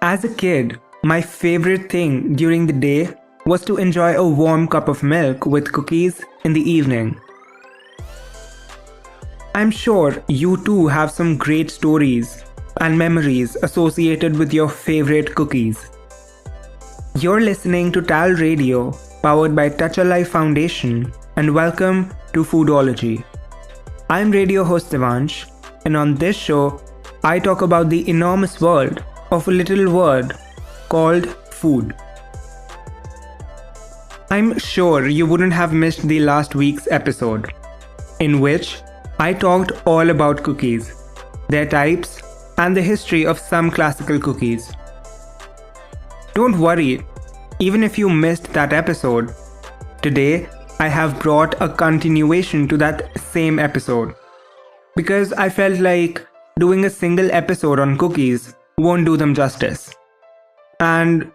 As a kid, my favorite thing during the day was to enjoy a warm cup of milk with cookies in the evening. I'm sure you too have some great stories and memories associated with your favorite cookies. You're listening to TALRadio, powered by Touch a Life Foundation, and welcome to Foodology. I'm radio host Devansh, and on this show, I talk about the enormous world of a little word called food. I'm sure you wouldn't have missed the last week's episode, in which I talked all about cookies, their types, and the history of some classical cookies. Don't worry, even if you missed that episode, today I have brought a continuation to that same episode, because I felt like doing a single episode on cookies won't do them justice. And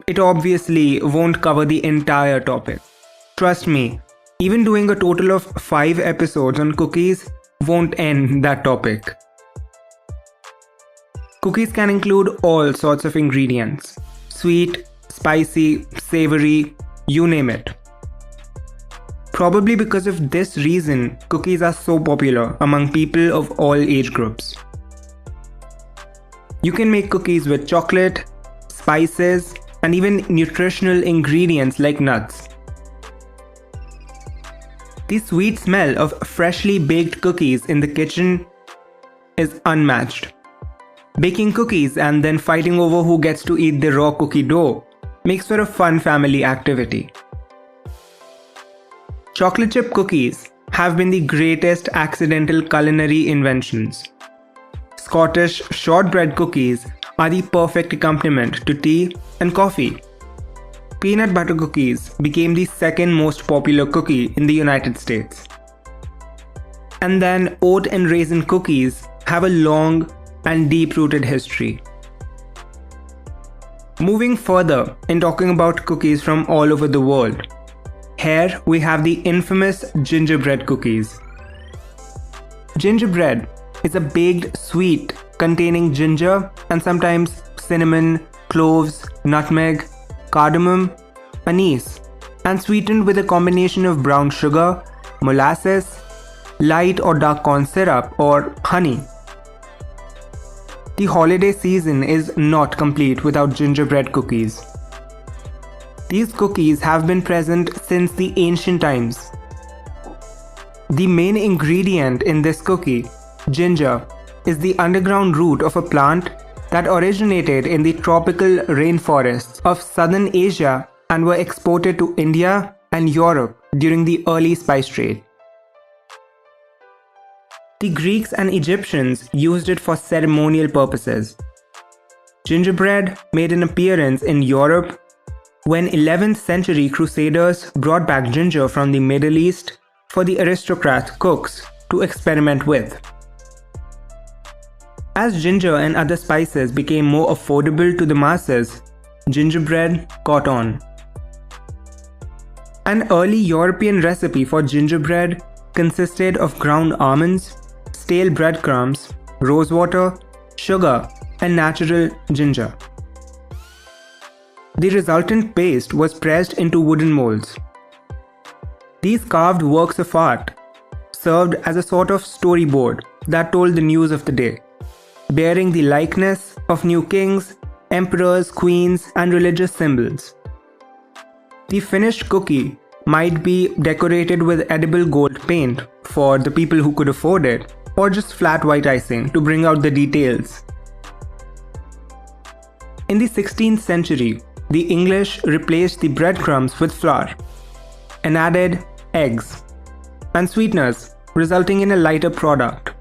it obviously won't cover the entire topic. Trust me, even doing a total of 5 episodes on cookies won't end that topic. Cookies can include all sorts of ingredients. Sweet, spicy, savory, you name it. Probably because of this reason, cookies are so popular among people of all age groups. You can make cookies with chocolate, spices, and even nutritional ingredients like nuts. The sweet smell of freshly baked cookies in the kitchen is unmatched. Baking cookies and then fighting over who gets to eat the raw cookie dough makes for a fun family activity. Chocolate chip cookies have been the greatest accidental culinary inventions. Scottish shortbread cookies are the perfect accompaniment to tea and coffee. Peanut butter cookies became the second most popular cookie in the United States. And then oat and raisin cookies have a long and deep-rooted history. Moving further in talking about cookies from all over the world, here we have the infamous gingerbread cookies. Gingerbread is a baked sweet containing ginger and sometimes cinnamon, cloves, nutmeg, cardamom, anise, and sweetened with a combination of brown sugar, molasses, light or dark corn syrup, or honey. The holiday season is not complete without gingerbread cookies. These cookies have been present since the ancient times. The main ingredient in this cookie, ginger, is the underground root of a plant that originated in the tropical rainforests of southern Asia and were exported to India and Europe during the early spice trade. The Greeks and Egyptians used it for ceremonial purposes. Gingerbread made an appearance in Europe when 11th century crusaders brought back ginger from the Middle East for the aristocrat cooks to experiment with. As ginger and other spices became more affordable to the masses, gingerbread caught on. An early European recipe for gingerbread consisted of ground almonds, stale breadcrumbs, rosewater, sugar, and natural ginger. The resultant paste was pressed into wooden molds. These carved works of art served as a sort of storyboard that told the news of the day, bearing the likeness of new kings, emperors, queens, and religious symbols. The finished cookie might be decorated with edible gold paint for the people who could afford it, or just flat white icing to bring out the details. In the 16th century, the English replaced the breadcrumbs with flour and added eggs and sweeteners, resulting in a lighter product.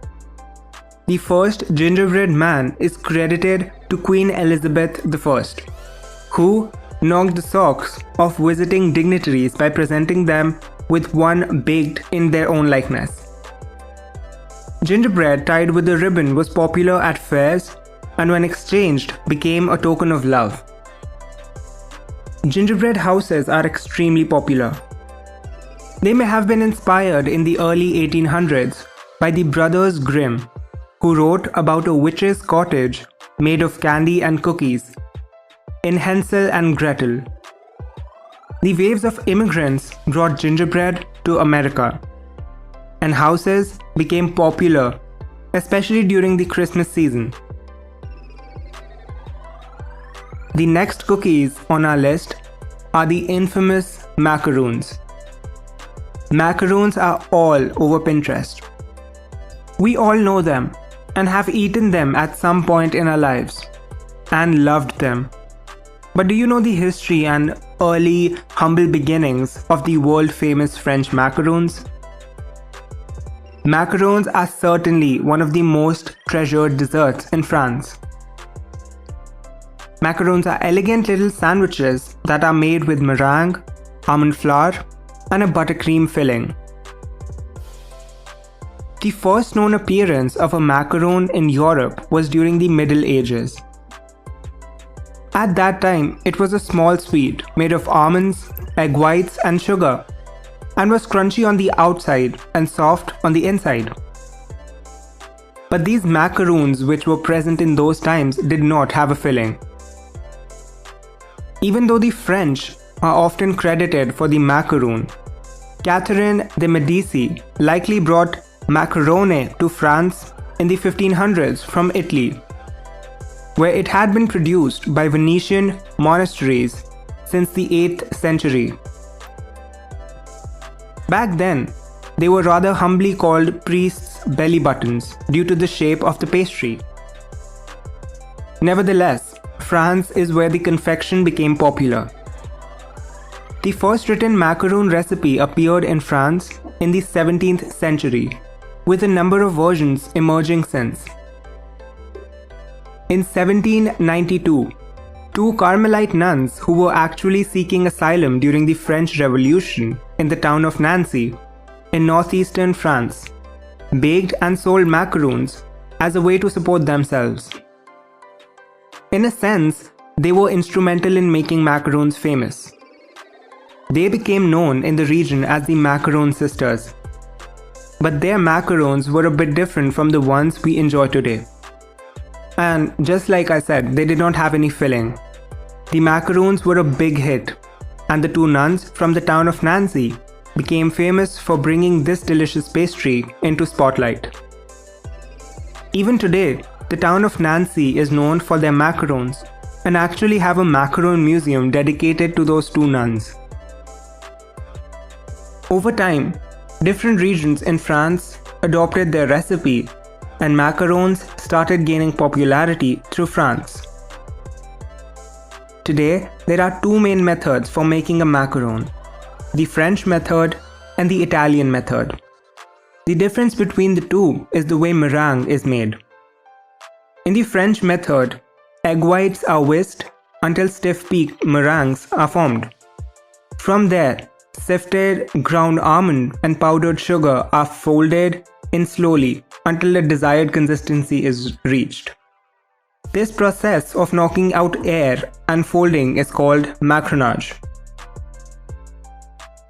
The first gingerbread man is credited to Queen Elizabeth I, who knocked the socks off visiting dignitaries by presenting them with one baked in their own likeness. Gingerbread tied with a ribbon was popular at fairs and when exchanged became a token of love. Gingerbread houses are extremely popular. They may have been inspired in the early 1800s by the brothers Grimm, who wrote about a witch's cottage made of candy and cookies in Hansel and Gretel. The waves of immigrants brought gingerbread to America, and houses became popular, especially during the Christmas season. The next cookies on our list are the infamous macaroons. Macaroons are all over Pinterest. We all know them and have eaten them at some point in our lives and loved them. But do you know the history and early humble beginnings of the world-famous French macaroons? Macarons are certainly one of the most treasured desserts in France. Macarons are elegant little sandwiches that are made with meringue, almond flour, and a buttercream filling. The first known appearance of a macaron in Europe was during the Middle Ages. At that time, it was a small sweet made of almonds, egg whites, and sugar, and was crunchy on the outside and soft on the inside. But these macaroons, which were present in those times, did not have a filling. Even though the French are often credited for the macaroon, Catherine de' Medici likely brought macarone to France in the 1500s from Italy, where it had been produced by Venetian monasteries since the 8th century. Back then, they were rather humbly called priests' belly buttons due to the shape of the pastry. Nevertheless, France is where the confection became popular. The first written macaroon recipe appeared in France in the 17th century, with a number of versions emerging since. In 1792, two Carmelite nuns who were actually seeking asylum during the French Revolution in the town of Nancy, in northeastern France, baked and sold macaroons as a way to support themselves. In a sense, they were instrumental in making macarons famous. They became known in the region as the Macaron Sisters. But their macarons were a bit different from the ones we enjoy today. And just like I said, they did not have any filling. The macarons were a big hit, and the two nuns from the town of Nancy became famous for bringing this delicious pastry into spotlight. Even today, the town of Nancy is known for their macarons and actually have a macaron museum dedicated to those two nuns. Over time, different regions in France adopted their recipe, and macarons started gaining popularity through France. Today, there are two main methods for making a macaron: the French method and the Italian method. The difference between the two is the way meringue is made. In the French method, egg whites are whisked until stiff peaked meringues are formed. From there, sifted ground almond and powdered sugar are folded in slowly until the desired consistency is reached. This process of knocking out air and folding is called macronage.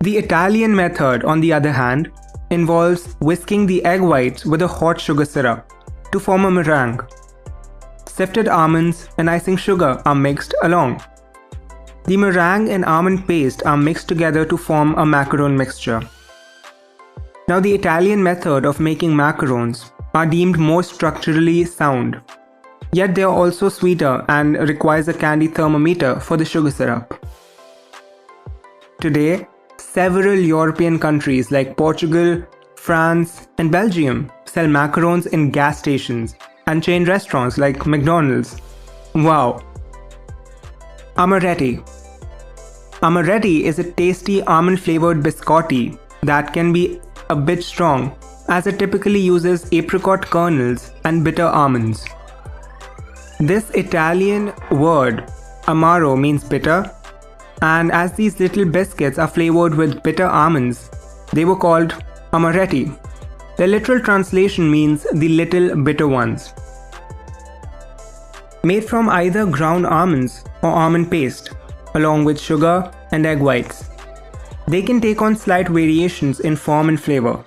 The Italian method, on the other hand, involves whisking the egg whites with a hot sugar syrup to form a meringue. Sifted almonds and icing sugar are mixed along. The meringue and almond paste are mixed together to form a macaron mixture. Now, the Italian method of making macarons are deemed more structurally sound, yet they are also sweeter and requires a candy thermometer for the sugar syrup. Today, several European countries like Portugal, France, and Belgium sell macarons in gas stations and chain restaurants like McDonald's. Wow! Amaretti. Amaretti is a tasty almond-flavored biscotti that can be a bit strong, as it typically uses apricot kernels and bitter almonds. This Italian word, amaro, means bitter, and as these little biscuits are flavored with bitter almonds, they were called amaretti. The literal translation means the little bitter ones. Made from either ground almonds or almond paste, along with sugar and egg whites. They can take on slight variations in form and flavor.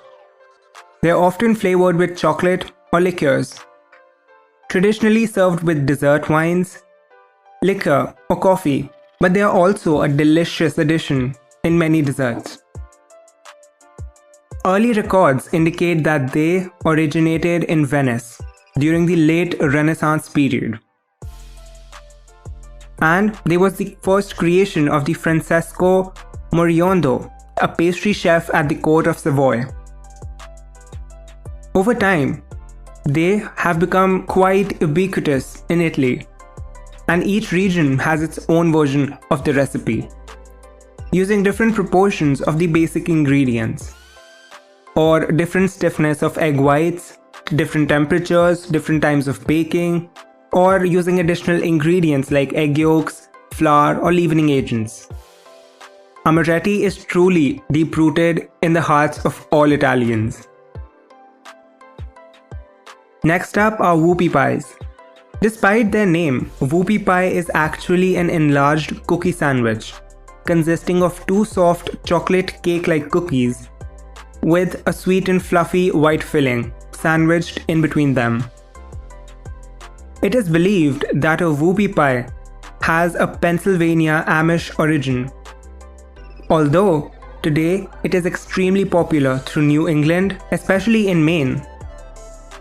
They are often flavored with chocolate or liqueurs. Traditionally served with dessert wines, liquor, or coffee, but they are also a delicious addition in many desserts. Early records indicate that they originated in Venice during the late Renaissance period. And they was the first creation of the Francesco Moriondo, a pastry chef at the court of Savoy. Over time, they have become quite ubiquitous in Italy, and each region has its own version of the recipe, using different proportions of the basic ingredients, or different stiffness of egg whites, different temperatures, different times of baking, or using additional ingredients like egg yolks, flour, or leavening agents. Amaretti is truly deep-rooted in the hearts of all Italians. Next up are whoopie pies. Despite their name, whoopie pie is actually an enlarged cookie sandwich consisting of two soft chocolate cake-like cookies with a sweet and fluffy white filling sandwiched in between them. It is believed that a whoopie pie has a Pennsylvania Amish origin, although today it is extremely popular through New England, especially in Maine.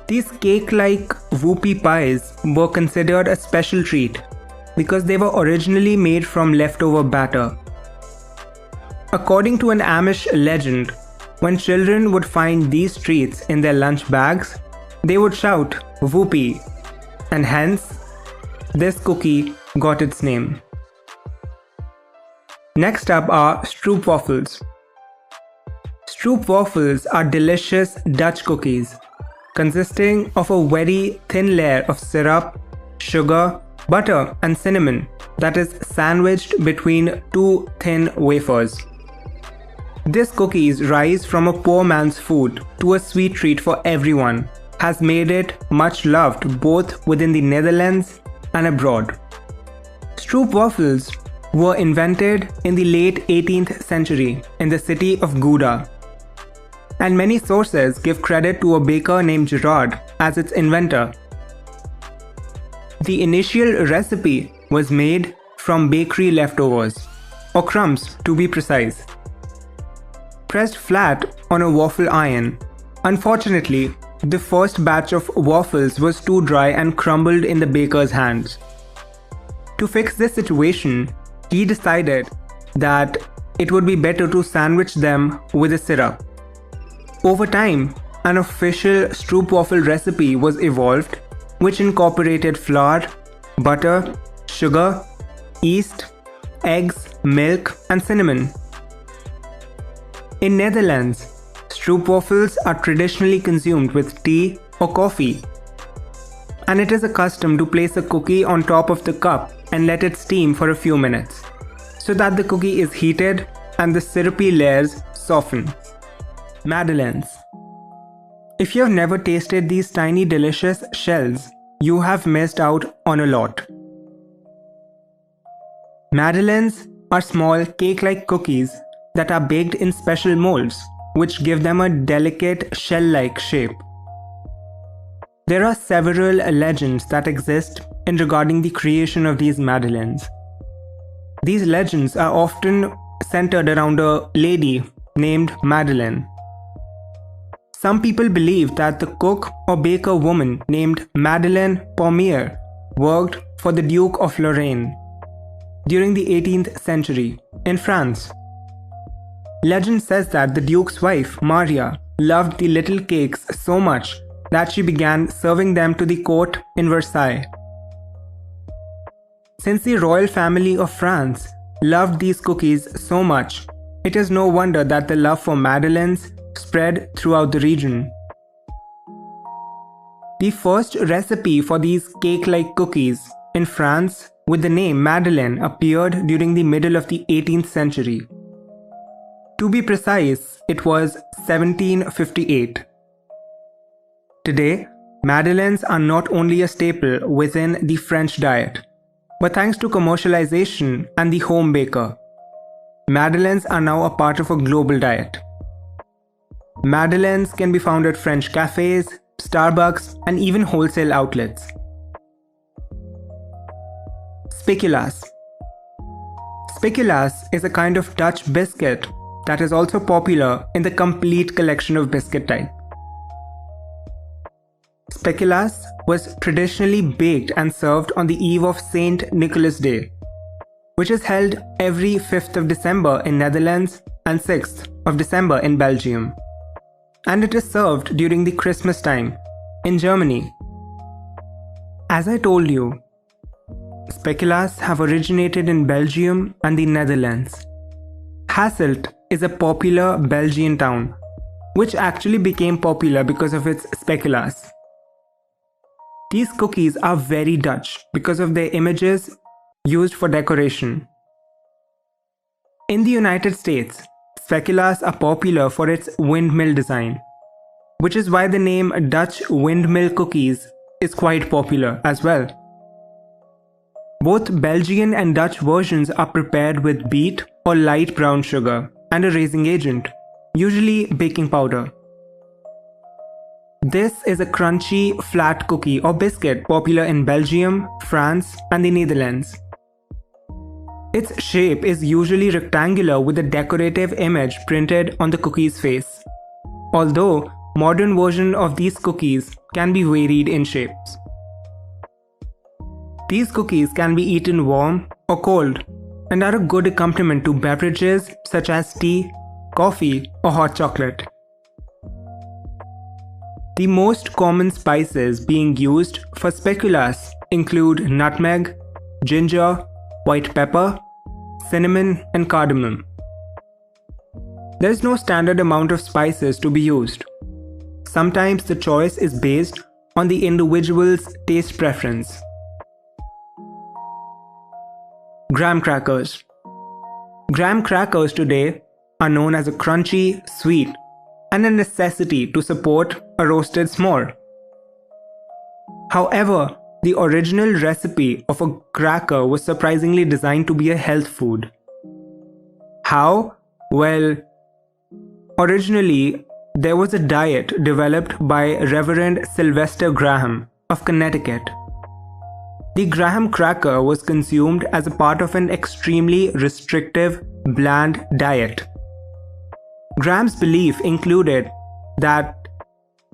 These cake-like whoopie pies were considered a special treat because they were originally made from leftover batter. According to an Amish legend, when children would find these treats in their lunch bags, they would shout "whoopie," and hence, this cookie got its name. Next up are stroopwafels. Stroopwafels are delicious Dutch cookies consisting of a very thin layer of syrup, sugar, butter, and cinnamon that is sandwiched between two thin wafers. These cookies rise from a poor man's food to a sweet treat for everyone, has made it much loved both within the Netherlands and abroad. Stroopwafels were invented in the late 18th century in the city of Gouda, and many sources give credit to a baker named Gerard as its inventor. The initial recipe was made from bakery leftovers, or crumbs to be precise, pressed flat on a waffle iron. Unfortunately, the first batch of waffles was too dry and crumbled in the baker's hands. To fix this situation, he decided that it would be better to sandwich them with a syrup. Over time, an official stroopwafel recipe was evolved, which incorporated flour, butter, sugar, yeast, eggs, milk, and cinnamon. In Netherlands, stroopwafels are traditionally consumed with tea or coffee, and it is a custom to place a cookie on top of the cup and let it steam for a few minutes, so that the cookie is heated and the syrupy layers soften. Madeleines. If you have never tasted these tiny delicious shells, you have missed out on a lot. Madeleines are small cake-like cookies that are baked in special molds, which give them a delicate shell-like shape. There are several legends that exist in regarding the creation of these madeleines. These legends are often centered around a lady named Madeleine. Some people believe that the cook or baker woman named Madeleine Pommier worked for the Duke of Lorraine during the 18th century in France. Legend says that the Duke's wife, Maria, loved the little cakes so much that she began serving them to the court in Versailles. Since the royal family of France loved these cookies so much, it is no wonder that the love for madeleines spread throughout the region. The first recipe for these cake-like cookies in France with the name Madeleine appeared during the middle of the 18th century. To be precise, it was 1758. Today, madeleines are not only a staple within the French diet, but thanks to commercialization and the home baker, madeleines are now a part of a global diet. Madeleines can be found at French cafes, Starbucks, and even wholesale outlets. Speculoos. Speculoos is a kind of Dutch biscuit that is also popular in the complete collection of biscuit type. Speculoos was traditionally baked and served on the eve of Saint Nicholas Day, which is held every 5th of December in Netherlands and 6th of December in Belgium. And it is served during the Christmas time in Germany. As I told you, speculoos have originated in Belgium and the Netherlands. Hasselt is a popular Belgian town, which actually became popular because of its speculoos. These cookies are very Dutch because of their images used for decoration. In the United States, speculoos are popular for its windmill design, which is why the name Dutch windmill cookies is quite popular as well. Both Belgian and Dutch versions are prepared with beet or light brown sugar and a raising agent, usually baking powder. This is a crunchy, flat cookie or biscuit popular in Belgium, France, and the Netherlands. Its shape is usually rectangular with a decorative image printed on the cookie's face, although modern versions of these cookies can be varied in shapes. These cookies can be eaten warm or cold and are a good accompaniment to beverages such as tea, coffee, or hot chocolate. The most common spices being used for speculoos include nutmeg, ginger, white pepper, cinnamon, and cardamom. There is no standard amount of spices to be used. Sometimes the choice is based on the individual's taste preference. Graham crackers. Graham crackers today are known as a crunchy, sweet, and a necessity to support a roasted s'more. However, the original recipe of a cracker was surprisingly designed to be a health food. How? Well, originally there was a diet developed by Reverend Sylvester Graham of Connecticut. The Graham cracker was consumed as a part of an extremely restrictive, bland diet. Graham's belief included that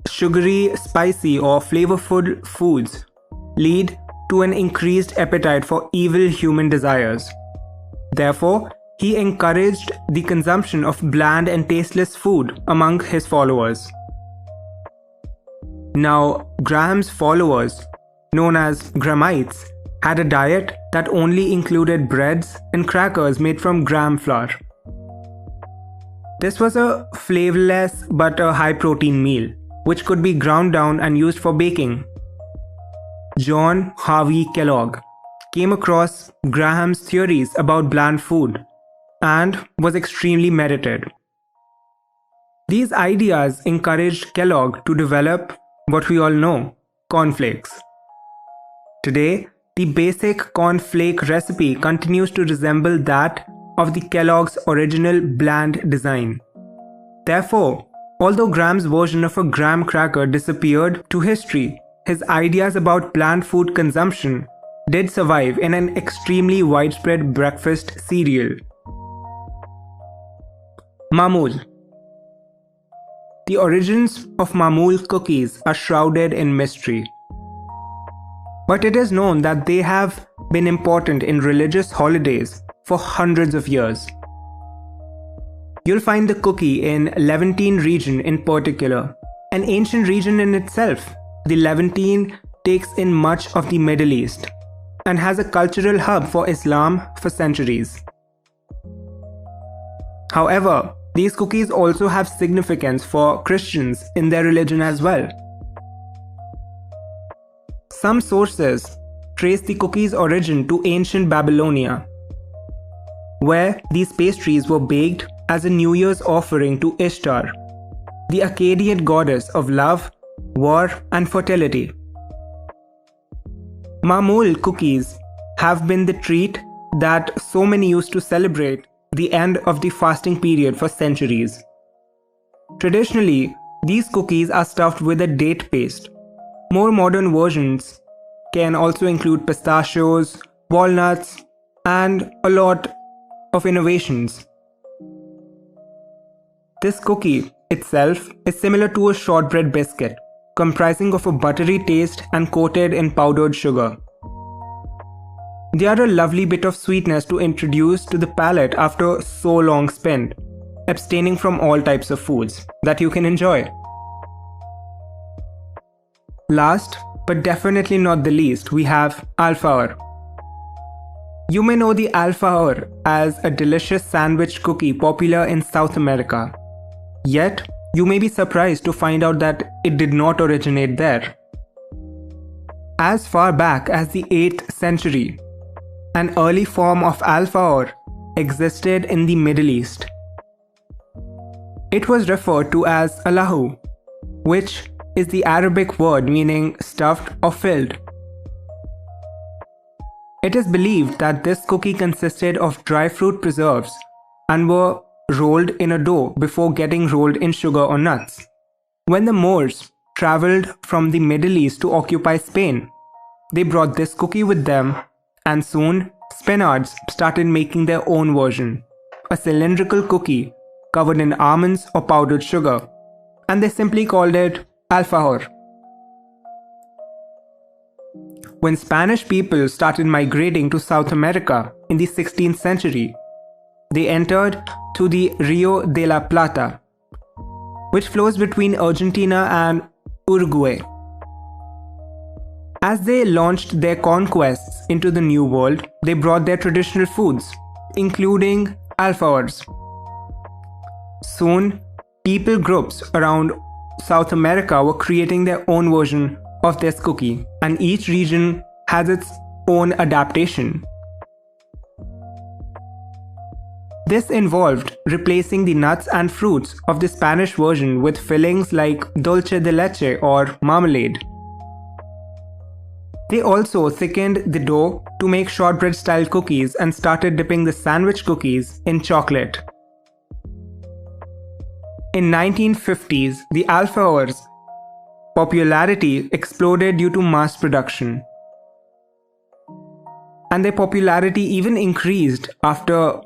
sugary, spicy, or flavorful foods lead to an increased appetite for evil human desires. Therefore, he encouraged the consumption of bland and tasteless food among his followers. Now, Graham's followers, known as Grahamites, had a diet that only included breads and crackers made from Graham flour. This was a flavorless but a high-protein meal, which could be ground down and used for baking. John Harvey Kellogg came across Graham's theories about bland food and was extremely meditated. These ideas encouraged Kellogg to develop what we all know, cornflakes. Today, the basic cornflake recipe continues to resemble that of the Kellogg's original bland design. Therefore, although Graham's version of a graham cracker disappeared to history, his ideas about bland food consumption did survive in an extremely widespread breakfast cereal. Mamool. The origins of mamool cookies are shrouded in mystery. But it is known that they have been important in religious holidays for hundreds of years. You'll find the cookie in Levantine region in particular, an ancient region in itself. The Levantine takes in much of the Middle East and has a cultural hub for Islam for centuries. However, these cookies also have significance for Christians in their religion as well. Some sources trace the cookies' origin to ancient Babylonia, where these pastries were baked as a New Year's offering to Ishtar, the Akkadian goddess of love, war, and fertility. Mamool cookies have been the treat that so many used to celebrate the end of the fasting period for centuries. Traditionally, these cookies are stuffed with a date paste. More modern versions can also include pistachios, walnuts, and a lot of innovations. This cookie itself is similar to a shortbread biscuit, comprising of a buttery taste and coated in powdered sugar. They are a lovely bit of sweetness to introduce to the palate after so long spent abstaining from all types of foods that you can enjoy. Last, but definitely not the least, we have Alfajor. You may know the Alfajor as a delicious sandwich cookie popular in South America. Yet, you may be surprised to find out that it did not originate there. As far back as the 8th century, an early form of Alfajor existed in the Middle East. It was referred to as alahu, which is the Arabic word meaning stuffed or filled. It is believed that this cookie consisted of dry fruit preserves and were rolled in a dough before getting rolled in sugar or nuts. When the Moors traveled from the Middle East to occupy Spain, they brought this cookie with them, and soon Spaniards started making their own version, a cylindrical cookie covered in almonds or powdered sugar, and they simply called it Alfajor. When Spanish people started migrating to South America in the 16th century, they entered through the Rio de la Plata, which flows between Argentina and Uruguay. As they launched their conquests into the New World, they brought their traditional foods, including alfajors. Soon, people groups around South America were creating their own version of this cookie, and each region has its own adaptation. This involved replacing the nuts and fruits of the Spanish version with fillings like dulce de leche or marmalade. They also thickened the dough to make shortbread-style cookies and started dipping the sandwich cookies in chocolate. In 1950s, the Alfajor's popularity exploded due to mass production. And their popularity even increased after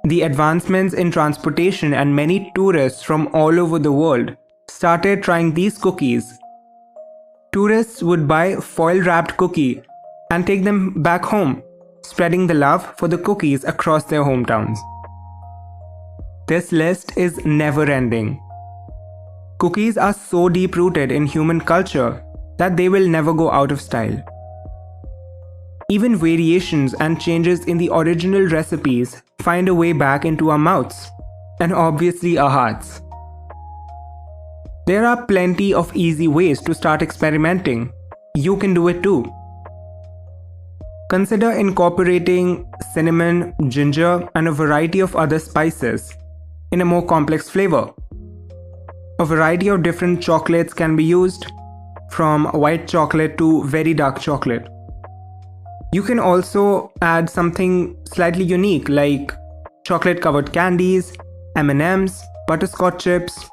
the advancements in transportation, and many tourists from all over the world started trying these cookies. Tourists would buy foil-wrapped cookie and take them back home, spreading the love for the cookies across their hometowns. This list is never-ending. Cookies are so deep-rooted in human culture that they will never go out of style. Even variations and changes in the original recipes find a way back into our mouths, and obviously our hearts. There are plenty of easy ways to start experimenting. You can do it too. Consider incorporating cinnamon, ginger, and a variety of other spices in a more complex flavor. A variety of different chocolates can be used, from white chocolate to very dark chocolate. You can also add something slightly unique like chocolate-covered candies, M&Ms, butterscotch chips,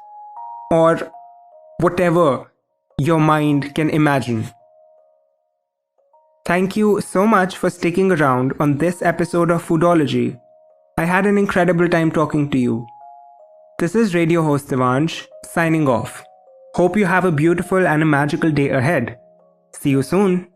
or whatever your mind can imagine. Thank you so much for sticking around on this episode of Foodology. I had an incredible time talking to you. This is radio host Devansh signing off. Hope you have a beautiful and a magical day ahead. See you soon.